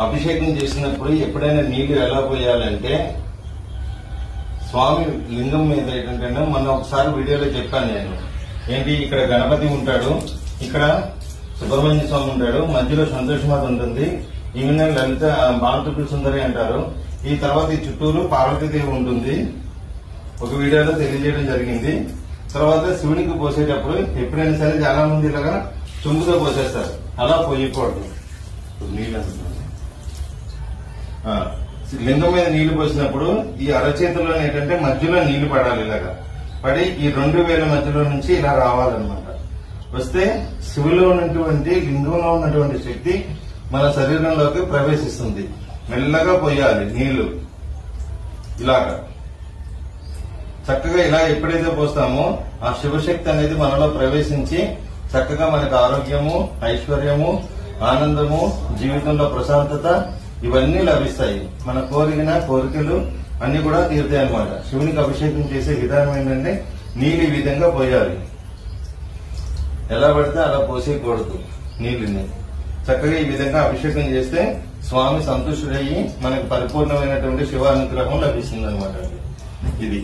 అభిషేకం చేసినప్పుడు ఎప్పుడైనా నీళ్లు ఎలా పోయాలంటే స్వామి లింగం మీద ఏంటంటే మొన్న ఒకసారి వీడియోలో చెప్పాను నేను. ఏంటి, ఇక్కడ గణపతి ఉంటాడు, ఇక్కడ సుబ్రహ్మణ్య స్వామి ఉంటాడు, మధ్యలో సంతోషమాత ఉంటుంది, ఈమె లలిత బాలత్రిపుర సుందరి అంటారు. ఈ తర్వాత ఈ చుట్టూరు పార్వతీదేవి ఉంటుంది. ఒక వీడియోలో తెలియజేయడం జరిగింది. తర్వాత శివునికి పోసేటప్పుడు ఎప్పుడైనా సరే చాలా మంది ఇలాగా చెంబుతో పోసేస్తారు. అలా పోయకూడదు. నీళ్ళు లింగం మీద నీళ్లు పోసినప్పుడు ఈ అరచేతిలో ఏంటంటే మధ్యలో నీళ్లు పడాలి. ఇలాగా పడి ఈ 2 వేల మధ్యలో నుంచి ఇలా రావాలన్నమాట. వస్తే శివులో ఉన్నటువంటి లింగంలో ఉన్నటువంటి శక్తి మన శరీరంలోకి ప్రవేశిస్తుంది. మెల్లగా పోయాలి నీళ్లు. ఇలాగా చక్కగా ఇలా ఎప్పుడైతే పోస్తామో ఆ శివశక్తి అనేది మనలో ప్రవేశించి చక్కగా మనకు ఆరోగ్యము, ఐశ్వర్యము, ఆనందము, జీవితంలో ప్రశాంతత ఇవన్నీ లభిస్తాయి. మన కోరిన కోరికలు అన్ని కూడా తీరుతాయి అన్నమాట. శివునికి అభిషేకం చేసే విధానం ఏంటంటే నీళ్ళు ఈ విధంగా పోయాలి. ఎలా పడితే అలా పోసేయకూడదు. నీళ్ళని చక్కగా ఈ విధంగా అభిషేకం చేస్తే స్వామి సంతుష్టుడయ్యి మనకు పరిపూర్ణమైనటువంటి శివ అనుగ్రహం లభిస్తుంది అనమాట. ఇది